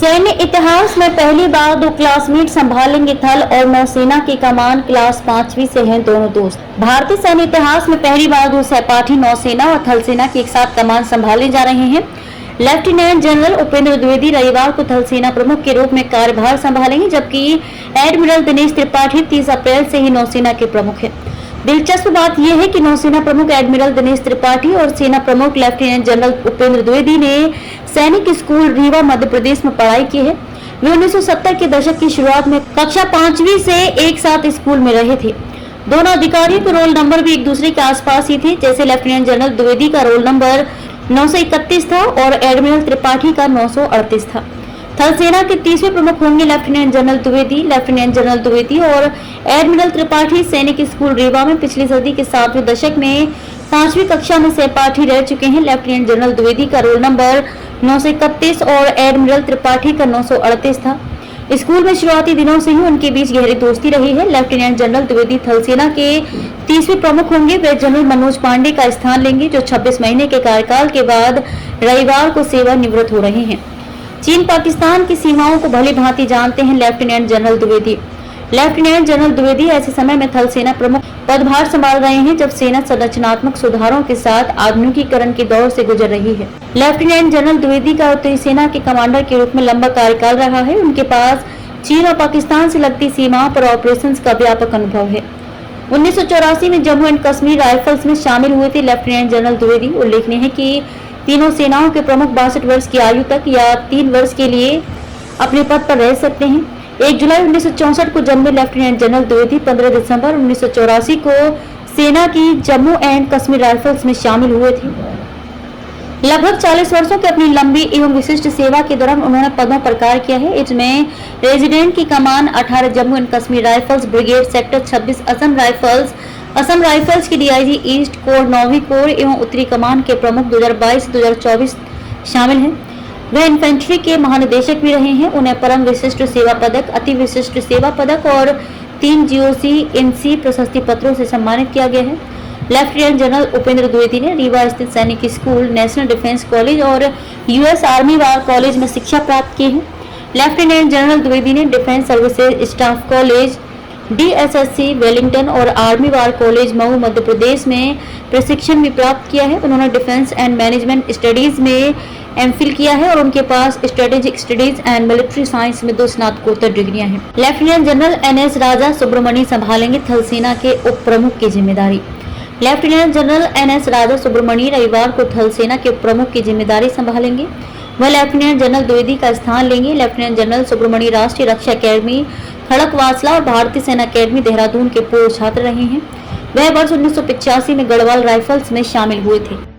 सैन्य इतिहास में पहली बार दो क्लासमेट संभालेंगे थल और नौसेना की कमान। क्लास 5वीं से हैं दोनों दोस्त। भारतीय सैन्य इतिहास में पहली बार दो सहपाठी नौसेना और थल सेना की एक साथ कमान संभाले जा रहे हैं। लेफ्टिनेंट जनरल उपेंद्र द्विवेदी रविवार को थल सेना प्रमुख के रूप में कार्यभार संभालेंगे, जबकि एडमिरल दिनेश त्रिपाठी 30 अप्रैल से ही नौसेना के प्रमुख हैं। दिलचस्प बात यह है कि नौसेना प्रमुख एडमिरल दिनेश त्रिपाठी और सेना प्रमुख लेफ्टिनेंट जनरल उपेंद्र द्विवेदी ने सैनिक स्कूल रीवा मध्य प्रदेश में पढ़ाई की है। वे 1970 के दशक की शुरुआत में कक्षा 5वीं से एक साथ स्कूल में रहे थे। दोनों अधिकारियों के रोल नंबर भी एक दूसरे के आसपास ही थे। जैसे लेफ्टिनेंट जनरल द्विवेदी का रोल नंबर 931 था और एडमिरल त्रिपाठी का 938 था। थल सेना के 30वें प्रमुख होंगे lieutenant general Dwivedi. Lieutenant general Dwivedi और एडमिरल त्रिपाठी सैनिक स्कूल रीवा में पिछली सदी के 7वें दशक में 5वीं कक्षा में सहपाठी रह चुके हैं। लेफ्टिनेंट जनरल द्विवेदी का रोल नंबर 931 और एडमिरल त्रिपाठी का 938 था। स्कूल में शुरुआती दिनों से ही उनके बीच गहरी दोस्ती रही है। लेफ्टिनेंट जनरल द्विवेदी थल सेना के 30वें प्रमुख होंगे। वे जनरल मनोज पांडे का स्थान लेंगे, जो 26 महीने के कार्यकाल के बाद रविवार को सेवानिवृत्त हो रहे हैं। चीन पाकिस्तान की सीमाओं को भली भांति जानते हैं lieutenant general Dwivedi. Lieutenant general Dwivedi ऐसे समय में थल सेना प्रमुख पदभार संभाल रहे हैं जब सेना संरचनात्मक सुधारों के साथ आधुनिकीकरण के दौर से गुजर रही है। लेफ्टिनेंट जनरल द्विवेदी का उत्तरी सेना के कमांडर के रूप में लंबा कार्यकाल रहा है। उनके पास चीन और पाकिस्तान से लगती सीमाओं पर ऑपरेशंस का व्यापक अनुभव है। 1984 में जम्मू एंड कश्मीर राइफल्स में शामिल हुए थे लेफ्टिनेंट जनरल द्विवेदी। उल्लेखनीय है कि तीनों सेनाओं के प्रमुख 62 वर्ष की आयु तक या 3 वर्ष के लिए अपने पद पर रह सकते हैं। 1 जुलाई 1964 को जन्मे लेफ्टिनेंट जनरल द्विवेदी 15 दिसंबर 1984 को सेना की जम्मू एंड कश्मीर राइफल्स में शामिल हुए थे। लगभग 40 वर्षों की अपनी लंबी एवं विशिष्ट सेवा के दौरान उन्होंने पदों पर कार्य किया है। इसमें रेजिडेंट की कमान 18 Jammu and Kashmir rifles brigade, sector 26 Assam rifles की डीआईजी ईस्ट कोर 9वीं कोर एवं उत्तरी कमान के प्रमुख 2022-2024 शामिल हैं। वे इन्फेंट्री के महानिदेशक भी रहे हैं। उन्हें परम विशिष्ट सेवा पदक, अति विशिष्ट सेवा पदक और 3 GOC-INC प्रशस्ति पत्रों से सम्मानित किया गया है। लेफ्टिनेंट जनरल उपेंद्र द्विवेदी ने रीवा स्थित Sainik school, national defence college और US आर्मी वार कॉलेज में शिक्षा प्राप्त की है। लेफ्टिनेंट जनरल द्विवेदी ने defence services staff college, DSSC Wellington और army war college Mhow Madhya Pradesh में प्रशिक्षण भी प्राप्त किया है। उन्होंने डिफेंस एंड मैनेजमेंट स्टडीज में MPhil किया है और उनके पास strategic studies and military science में 2 स्नातकोत्तर डिग्रियां हैं। Lieutenant general NS Raja Subramani संभालेंगे थल सेना के उप प्रमुख की जिम्मेदारी। Lieutenant general NS Raja Subramani रविवार को थल सेना के उप प्रमुख की जिम्मेदारी संभालेंगे। वह लेफ्टिनेंट जनरल द्विवेदी का स्थान लेंगे। लेफ्टिनेंट जनरल सुब्रमणी राष्ट्रीय रक्षा अकेडमी खड़कवासला और भारतीय सेना अकेडमी देहरादून के पूर्व छात्र रहे हैं। वह वर्ष 1985 में गढ़वाल राइफल्स में शामिल हुए थे।